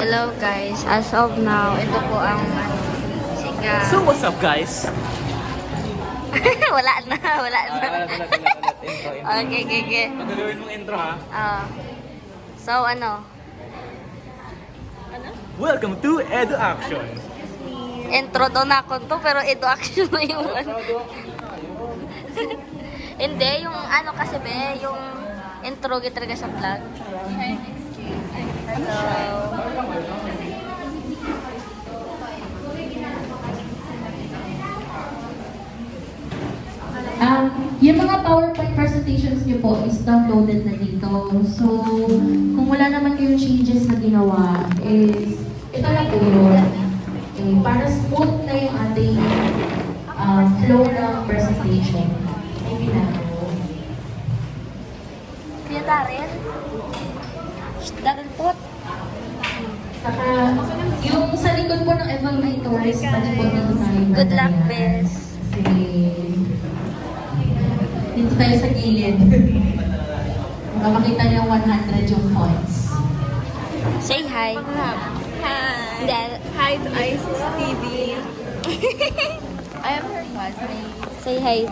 Hello guys, as of now, ito po ang siga. So what's up guys? wala na. Ulit. Intro. Okay. Magagawin mong intro ha? So ano? Welcome to Edu Action. Intro daw na ako to, pero ito action na yung ano. Hindi, yung ano kasi be, yung intro talaga sa vlog. Hello. Yung mga PowerPoint presentations niyo po is downloaded na dito. So, kung wala naman kayong changes na ginawa, is ito na po yun. Okay, para smooth na yung ating flow ng presentation. Maybe na po. Kuya Darren? Darren po? Saka, yung sa likod po ng evaluators, pwede po dito tayo. Good luck, best. Kasi, dito tayo sa gilid. Makakita niyo 100 yung points. Say hi. Hi. Hi to Isis TV. I am her classmate. Say hi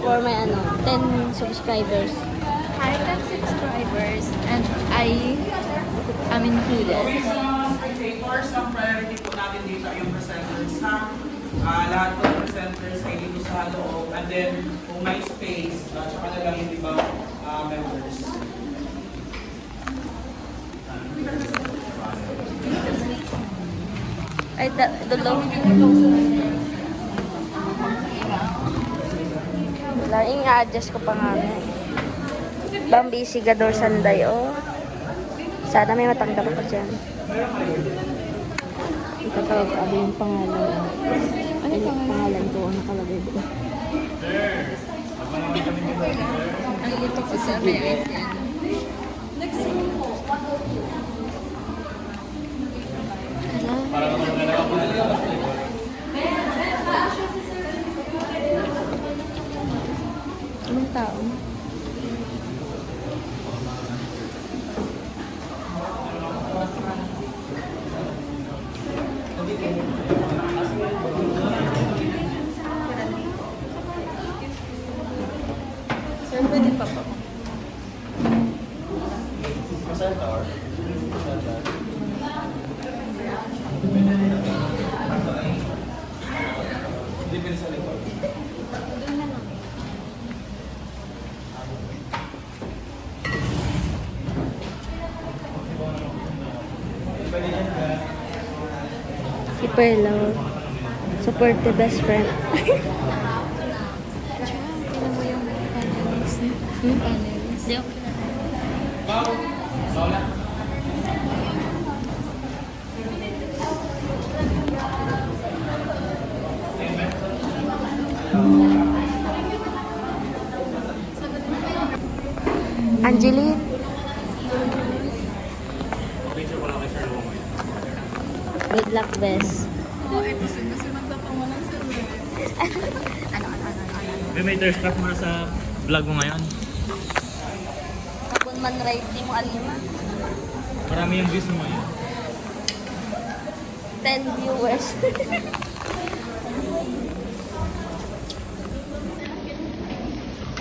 for my 10 subscribers. Hi, 10 subscribers, and I am included. Presenters, ang priority po natin dito ay yung presenters ha. Lahat ng presenters ay dito sa loob. And then, kung may space, tsaka na lang yung ibang members. Ay, dulo. Wala, i-adjust ko pa nga. Bambisi Gador Sanday, oh. Sana may matanggap ko dyan. Itatawag ko yung pangalan. Ano yung pangalan ko? Ano nakalagay ko? Ang ito ko sa American. Anong tao? Sir, pwede pa po. Si Perlo. Support the best friend. Tignan mo yung panelist. Yung panelist. Angeline. Good luck, best. May thirst trap mo sa vlog mo ngayon. Kapag man ride mo alima. Marami yung views mo ngayon. 10 viewers.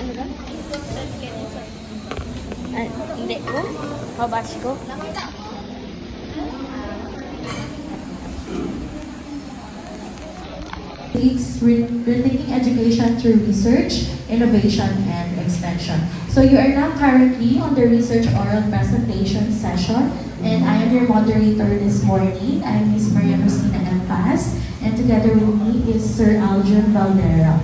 Ano ba? Ay, hindi ko. Mabash ko. We're taking education through research, innovation, and extension. So you are now currently on the research oral presentation session, and I am your moderator this morning. I'm Ms. Maria Cristina M. Paz, and together with me is Sir Aljon Valdera.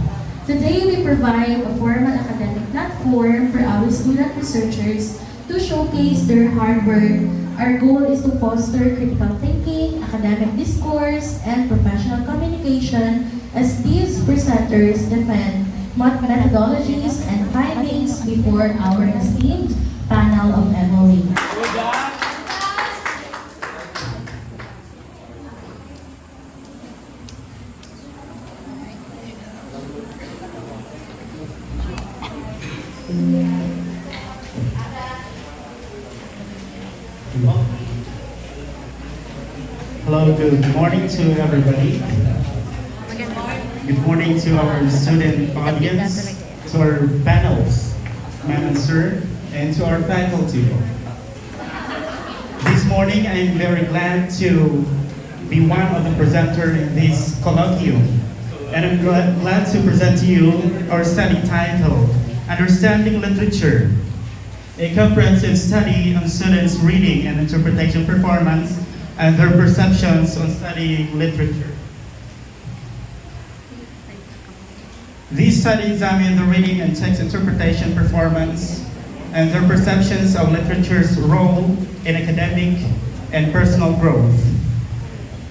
Today we provide a formal academic platform for our student researchers to showcase their hard work. Our goal is to foster critical thinking, academic discourse, and professional communication as these presenters defend methodologies and findings before our esteemed panel of evaluators. Hello, good morning to everybody. Good morning to our student audience, to our panels, ma'am and sir, and to our faculty. This morning, I'm very glad to be one of the presenters in this colloquium. And I'm glad to present to you our study title, Understanding Literature, a comprehensive study on students' reading and interpretation performance and their perceptions on studying literature. This study examines the reading and text interpretation performance and their perceptions of literature's role in academic and personal growth.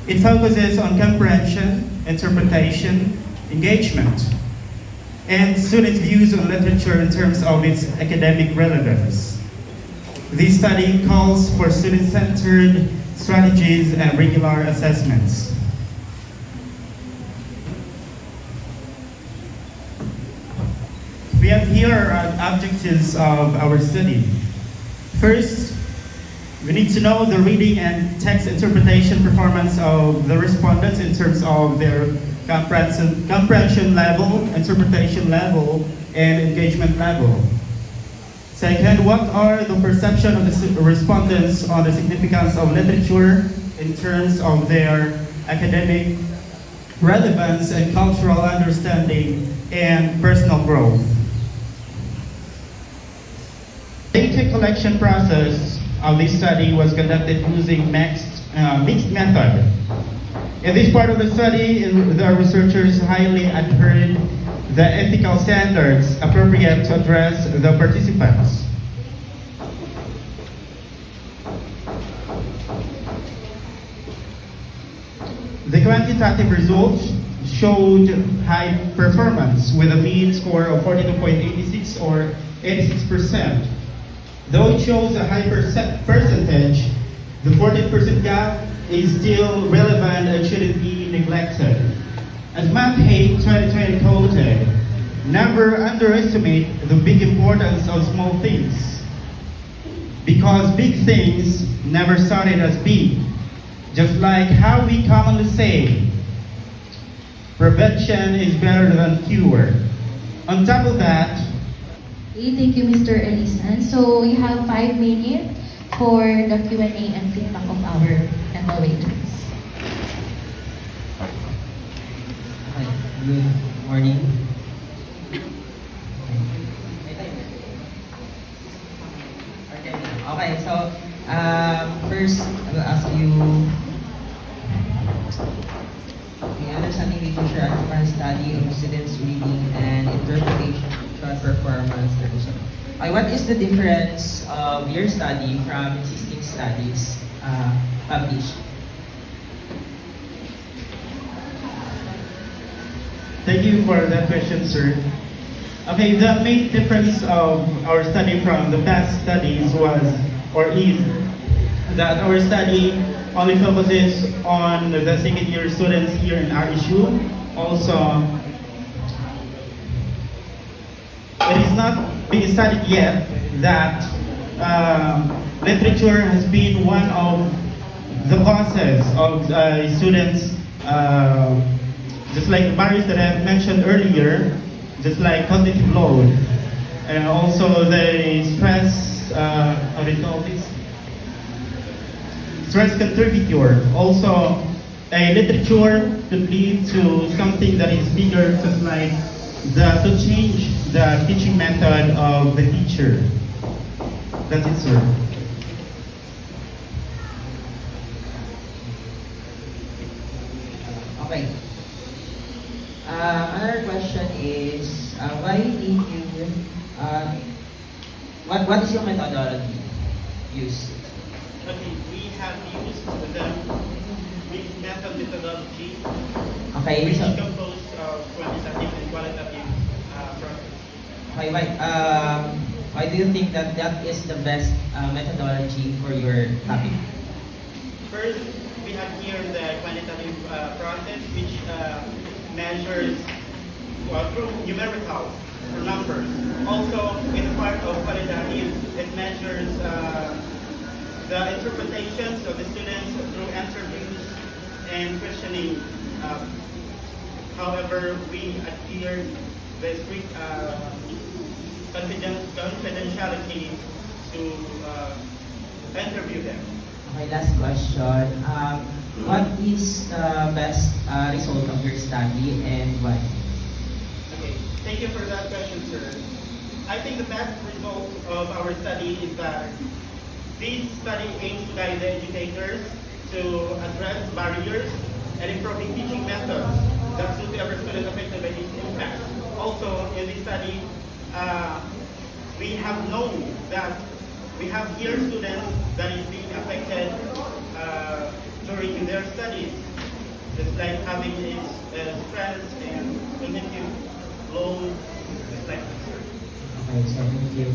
It focuses on comprehension, interpretation, engagement, and students' views on literature in terms of its academic relevance. This study calls for student-centered strategies and regular assessments. We have here our objectives of our study. First, we need to know the reading and text interpretation performance of the respondents in terms of their comprehension level, interpretation level, and engagement level. Second, what are the perception of the respondents on the significance of literature in terms of their academic relevance and cultural understanding and personal growth? Data collection process of this study was conducted using mixed method. In this part of the study, the researchers highly adhered the ethical standards appropriate to address the participants. The quantitative results showed high performance with a mean score of 42.86 or 86%. Though it shows a high percentage, the 14% gap is still relevant and shouldn't be neglected. As Matt Haig 2020 quoted, never underestimate the big importance of small things. Because big things never started as big. Just like how we commonly say, prevention is better than cure. On top of that, Thank you, Mr. Elisan. So we have 5 minutes for the Q&A and feedback of our evaluators. Hi, good morning. Okay, so first I will ask you the understanding literature and current study of students' reading and interpretation performance. What is the difference of your study from existing studies published? thank you for that question, sir. Okay, the main difference of our study from the past studies was, or is, that our study only focuses on the second year students here in RSU. Also, it is not being studied yet that literature has been one of the causes of students, just like barriers that I mentioned earlier, just like cognitive load, and also the stress, how do you call this? Stress contributor. Also, a literature could lead to something that is bigger, just like to change the teaching method of the teacher. That's it, sir. Okay. Another question is, why did you, what is your methodology used? Okay, we have used the mixed method methodology, Okay, which so, is composed of quantitative and qualitative process. okay, why do you think that that is the best methodology for your topic? First, we have here the quantitative process, which measures through numericals, through numbers. Also, in part of qualitative, it measures the interpretations of the students through interviews and questioning. However, we adhere the strict confidentiality to interview them. Okay, last question. What is the best result of your study and why? Okay, thank you for that question, sir. I think the best result of our study is that this study aims to guide the educators to address barriers and improving teaching methods that suit every student affected by this impact. Also, in this study, we have known that we have here students that is being affected during their studies, just like having this stress and cognitive load, just like that, sir. Okay, so thank you.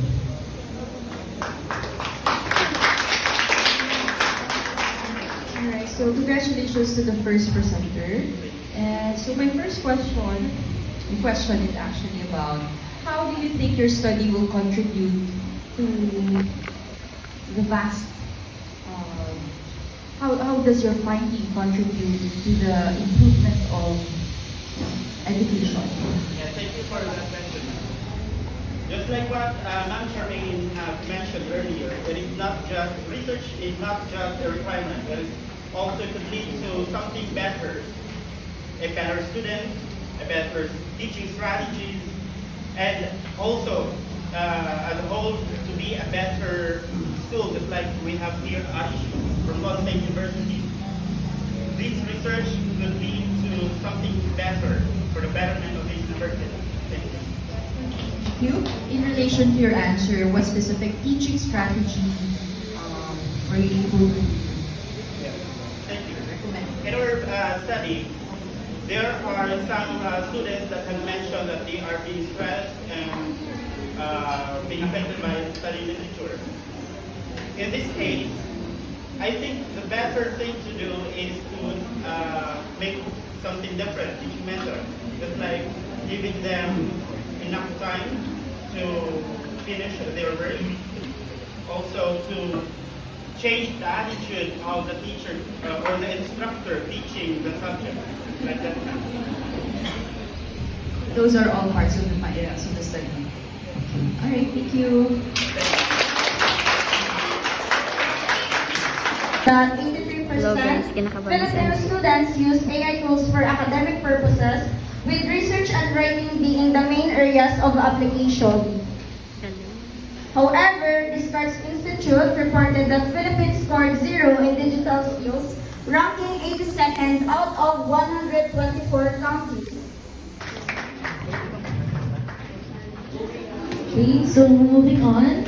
Alright, so congratulations to the first presenter. And so my first question, the question is actually about how do you think your study will contribute to the vast, how does your finding contribute to the improvement of education? Yeah, thank you for that question. Just like what Ma'am Charmaine mentioned earlier, it is not just, research is not just a requirement, but it's also to lead to something better. A better student, a better teaching strategies, and also as a whole to be a better school, just like we have here Arish from Bond State University. This research could lead to something better for the betterment of this university. Thank you. Thank you. In relation to your answer, what specific teaching strategy were you able to Yeah. Thank you. recommend? In our study, there are some students that have mentioned that they are being stressed and being affected by studying literature. In this case, I think the better thing to do is to make something different, teaching method, just like giving them enough time to finish their work. Also to change the attitude of the teacher or the instructor teaching the subject, like that. Those are all parts of the study. All right, thank you. That 83% Hello guys, kinakabahan Filipino sa students use AI tools for academic purposes, with research and writing being the main areas of application. However, Descartes Institute reported that Philippines scored 0 in digital skills, ranking 82nd out of 124 countries. Okay, so moving on.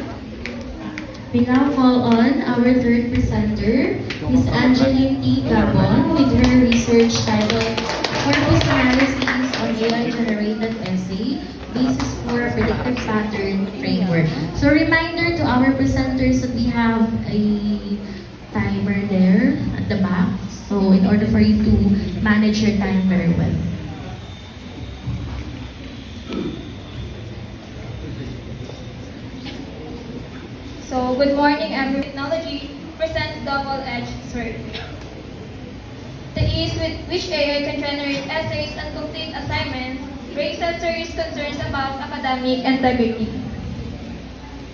We now call on our third presenter, Ms. Angeline T. Gabon, with her research titled Corpus Analysis on AI-Generated Essay, Basis for a Predictive Pattern Framework. So reminder to our presenters that we have a timer there at the back. So in order for you to manage your time very well. So, good morning everyone. Technology presents double-edged sword. The ease with which AI can generate essays and complete assignments raises serious concerns about academic integrity.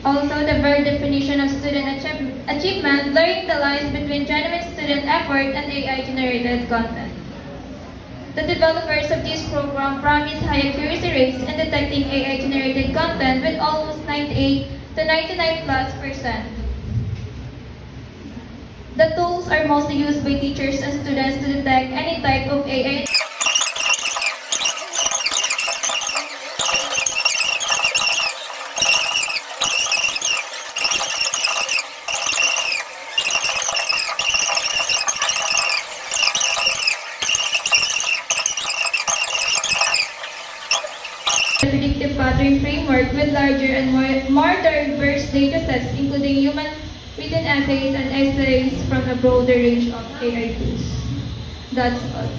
Also, the very definition of student achievement blurring the lines between genuine student effort and AI-generated content. The developers of this program promise high accuracy rates in detecting AI-generated content with almost 98 to 99+%. The tools are mostly used by teachers and students to detect any type of AI. Predictive pattern framework with larger and more diverse datasets, including human written essays and essays from a broader range of AI tools. That's all.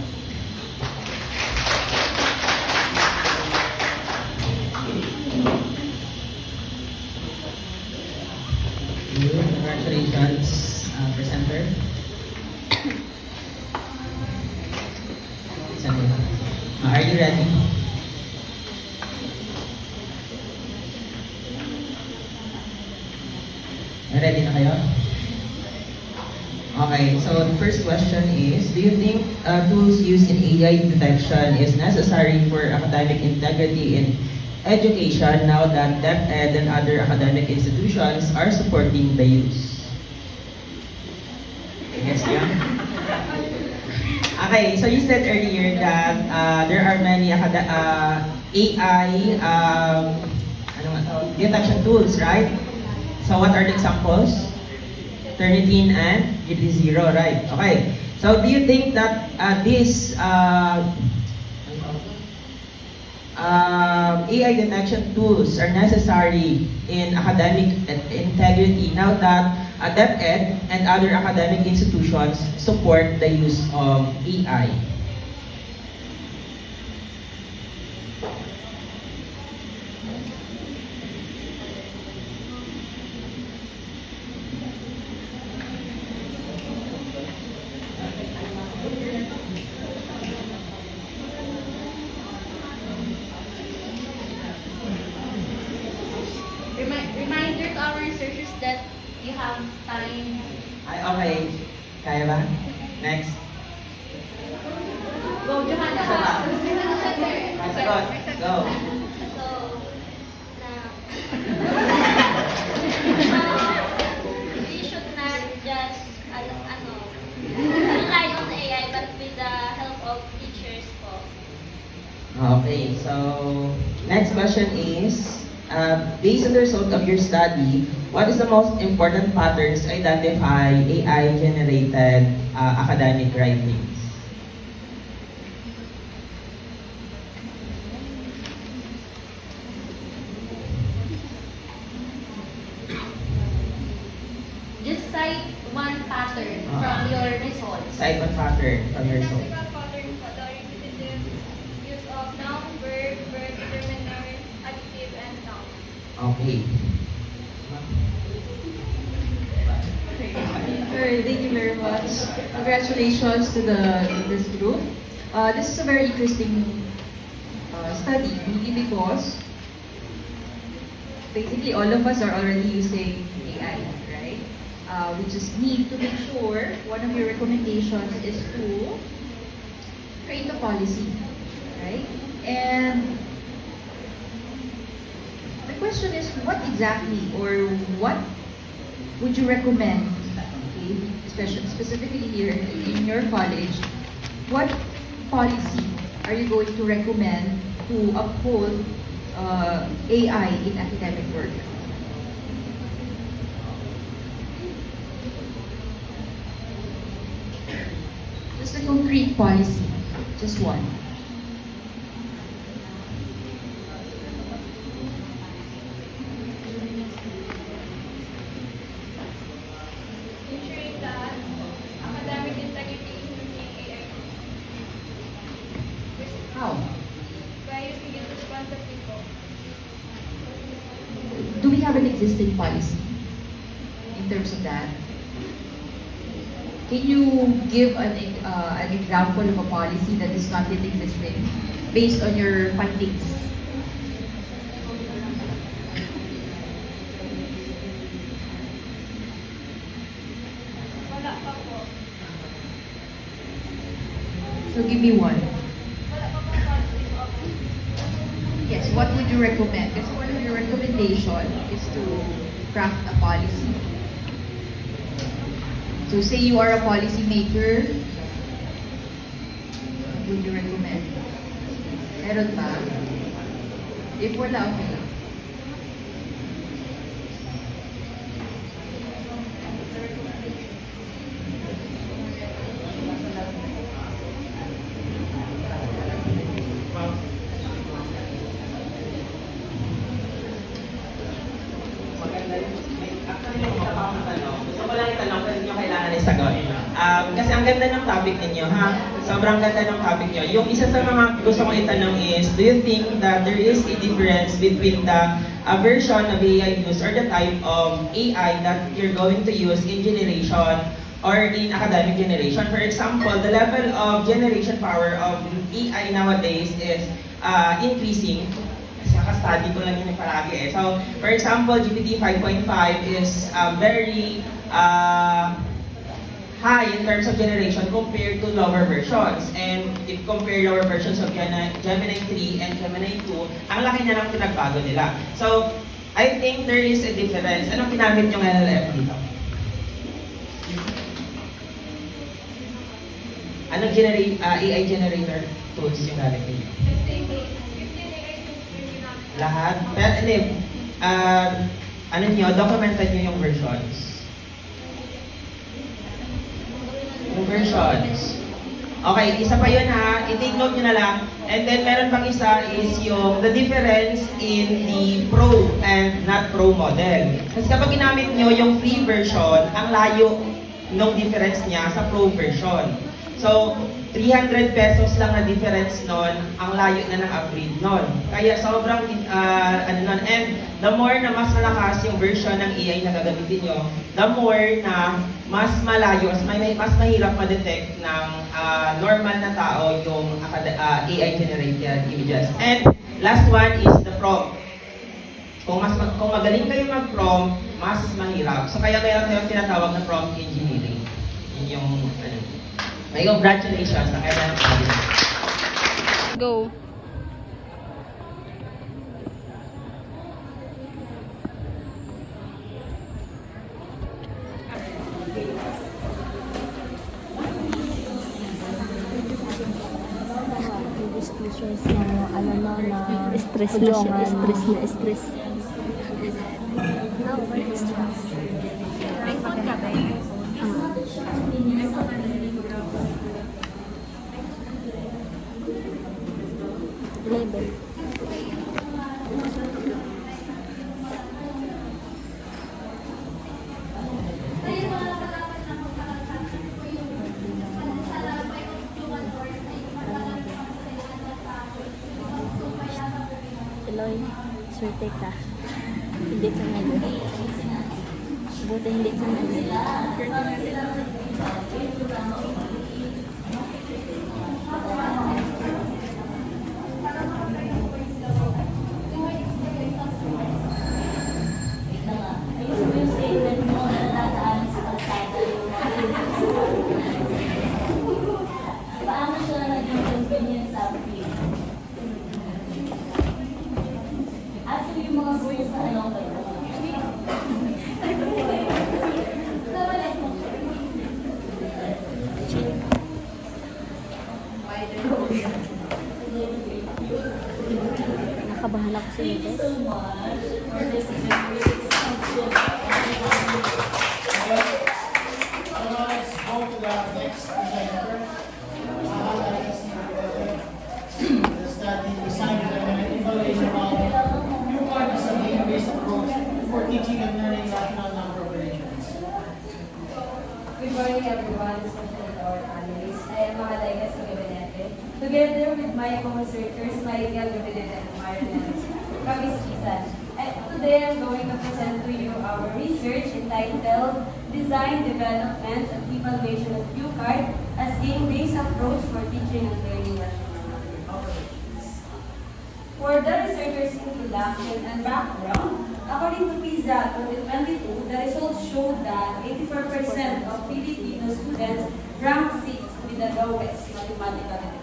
Congratulations, presenter. you ready? Ready na kayo? Okay, so the first question is, do you think tools used in AI detection is necessary for academic integrity in education now that DepEd and other academic institutions are supporting the use? Yes, yeah? Okay, so you said earlier that there are many AI detection tools, right? So what are the examples? Turnitin and GD0, right? Okay. So do you think that these AI detection tools are necessary in academic integrity now that DepEd and other academic institutions support the use of AI? Reminder to our researchers that you have time. Ay, okay. Kaya ba? Next. Go, Johanna. Sagot. Go. So, we should not just rely on AI but with the help of teachers po. Okay, so next question is, based on the result of your study, what is the most important patterns to identify AI-generated academic writings? Just cite one pattern from your results. Cite one pattern from your result. Classical pattern po, the repetitive use of noun, verb, determiner, adjective, and noun. Okay. Alright, thank you very much. Congratulations to this group. This is a very interesting study, mainly because basically all of us are already using AI, right? We just need to make sure one of your recommendations is to create a policy, right? And the question is, what exactly or what would you recommend, okay, specifically here in your college, what policy are you going to recommend to uphold AI in academic work? Just a concrete policy, just one. Ensuring that academic integrity is using AI How? by using it responsibly po. Do we have an existing policy in terms of that? Can you give an example of a policy that is not yet existing based on your findings? Wala pa po. So give me one. Wala pa po policy po. Yes, what would you recommend? Because one of your recommendation is to craft a policy. So say you are a policy maker, what would you recommend? Meron ba? If wala, okay lang. Gusto ko lang itanong kung hindi nyo kailangan isagot. Kasi ang ganda ng topic ninyo, ha? Sobrang ganda ng topic nyo. Yung isa sa mga gusto kong itanong is, do you think that there is a difference between the version of AI use or the type of AI that you're going to use in generation or in academic generation. For example, the level of generation power of AI nowadays is increasing. Study ko lang yun palagi eh. So, for example, GPT 5.5 is very high in terms of generation compared to lower versions. And if compare lower versions of Gemini 3 and Gemini 2, ang laki na lang pinagbago nila. So, I think there is a difference. Anong pinamit yung LLM dito? Anong AI generator tools yung gamit niyo? Lahat? Pero hindi, ano nyo, documented nyo yung versions. Yung versions. Okay, isa pa yun ha, i-take note nyo na lang. And then meron pang isa is yung the difference in the Pro and not Pro model. Kasi kapag ginamit nyo yung free version, ang layo ng difference niya sa Pro version. So, 300 pesos lang na difference nun, ang layo na ng upgrade nun. Kaya sobrang, ano nun, and the more na mas malakas yung version ng AI na gagamitin nyo, the more na mas malayo, mas mahirap ma-detect ng normal na tao yung AI-generated images. And last one is the prompt. Kung magaling kayo mag-prompt, mas mahirap. So kaya meron tayong tinatawag na prompt engineering. Yun yung, ano, may congratulations na kaya meron tayo. Go. Stress na siya, stress. Level. Eloy, swerte ka. Hindi ka ngayon. Buti hindi ka ngayon. Paano siya naging convenience sa akin? As yung mga rules na ano ba ito? Nakabahan ako sa Thank you ito. so much for this great discussion. Let's go to the next presenter. The study designed an evaluation of UCARD as a game-based approach for teaching and learning national number operations. Good morning everyone, especially our panelists. I am Mahalaga Sigabinete. Together with my co-researchers, Maria Gabinet and Marian Kabistisan. And today I'm going to present to you our research entitled Design, Development, and Evaluation of UCARD as Game-Based Approach for Teaching and Learning National Number Operations. For the researchers' introduction and background, according to PISA 2022, the results showed that 84% of Filipino students ranked 6th with the lowest mathematical intelligence.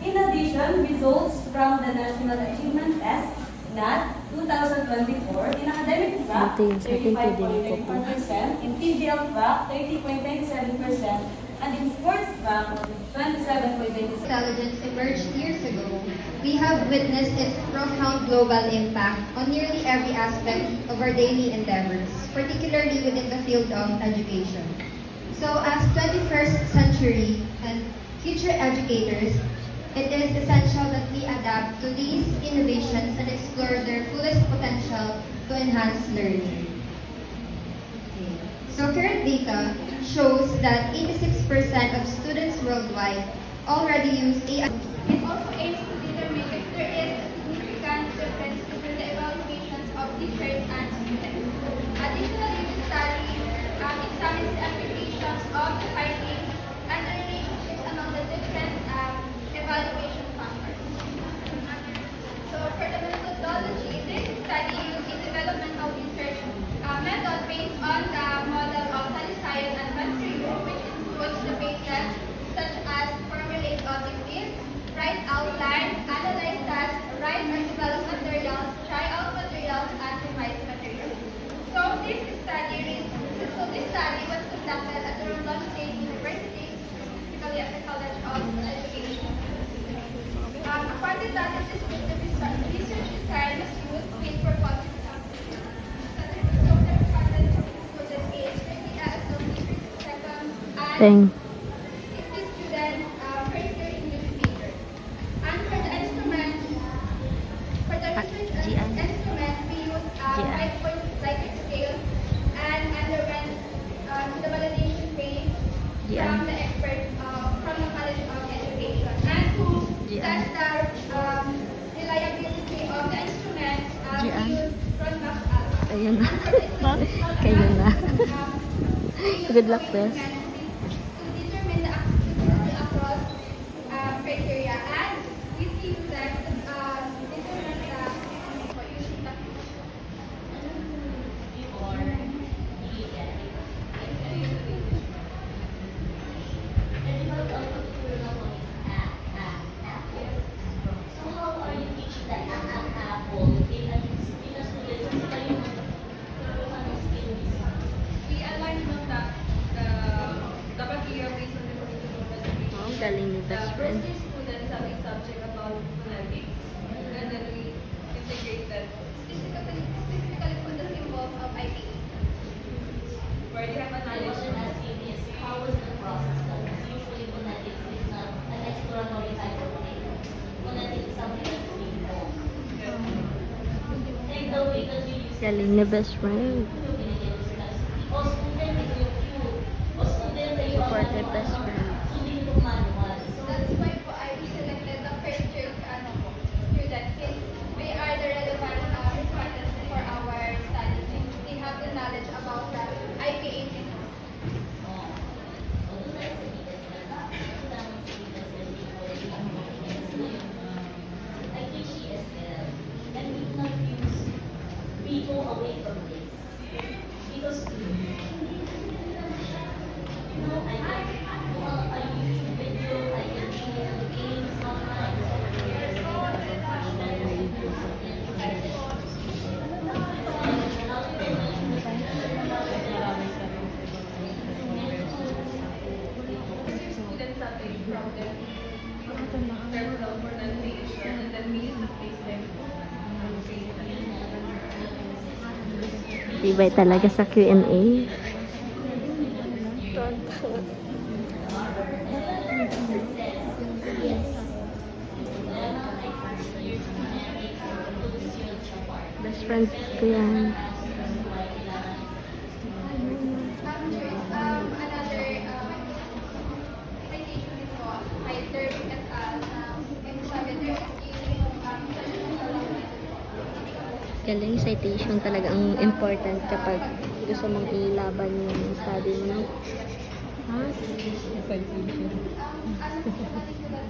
In addition, results from the National Achievement Test, NAT 2024, in academic track, 35.34%, in TVL track, 30.97%, and in sports track, 27.97%. Intelligence emerged years ago, we have witnessed its profound global impact on nearly every aspect of our daily endeavors, particularly within the field of education. So as 21st century and future educators, it is essential that we adapt to these innovations and explore their fullest potential to enhance learning. So current data shows that 86% of students worldwide already use AI. It also aims to determine if there is a significant difference between the evaluations of teachers and students. Additionally, the study is examines the applications of the findings and the relationships among the different evaluation factors. So for the methodology, this study used a developmental research method based on the model of Talisayan and Venturio, which includes the bases such as formulate objectives, write outline, analyze tasks, write or develop materials, try out materials, and revise materials. So this study was conducted at the Romblon State University, specifically at the College of Education. A quantitative descriptive research design was used with purposive sampling. So the respondents included a 30 SLP second and 60 students first year English major. And for the instrument, instrument, we used 5-point Likert scale and underwent the validation phase from the expert from the College of Education. And to test the reliability of the instrument, we used Cronbach alpha. Ayun na. Kayo na. Good luck, Bes. To determine the acceptability across criteria, and we see that determine the using the we aligned on the material based on the curriculum presentation. Oh, galing ni The best first friend. year students have a subject about phonetics, and then we integrated specifically for the symbols of IPA, where you have a knowledge of How was the process? Usually phonetics is not an exploratory type of thing. Phonetics is something that's being formed. Like the way that we use Galing ni best friend. o student ito yung cue. O student ay yung Support the best friend. Sundin itong manual. So that's why po I selected the first year students, since they are the relevant respondents for our study, since they have the knowledge about the IPA system. O doon tayo sa bigas na kailangan sa bigas na I teach ESL and we do not use we go away from this because I can a YouTube video, I can do games online, Students have a problem in terms of pronunciation, and then we used to place them. Tibay talaga sa Q&A. Best friend ko yan. Another citation is by Derby et al. Galing, citation talaga ang important kapag gusto mong ilaban yung study mo. Ha? Citation.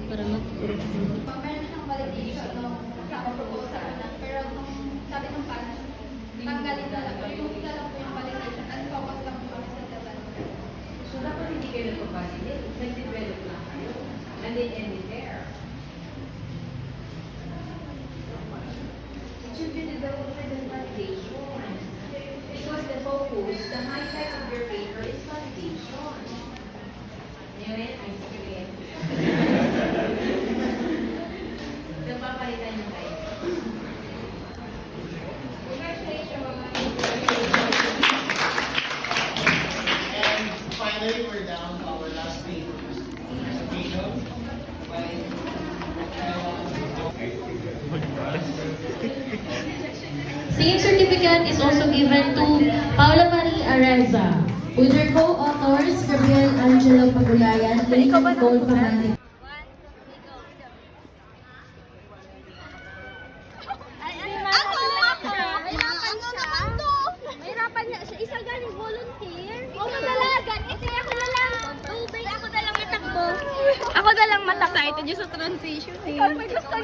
Para mag-proof mo. Meron siyang validation nung sa proposal, pero nung sabi ng panel, tanggalin na lang. Yung na lang po yung validation and focus lang po kami sa development. So dapat hindi kayo nagpa-validate, nag-develop lang kayo, and then end it there. It should be development and validation. Because the focus, the highlight of your paper is validation. Anyway, I see it. So, papalitan nyo kayo. And finally, we're down to our last paper. Presentation by Same certificate is also given to Paula Marie Areza, with her co-authors Gabriel Angelo Pagulayan, Lane Gold Pamani. Mahirapan siya. Mahirapan niya siya. Isa galing volunteer. O, madala Excited yung sa transition eh. Ikaw may gusto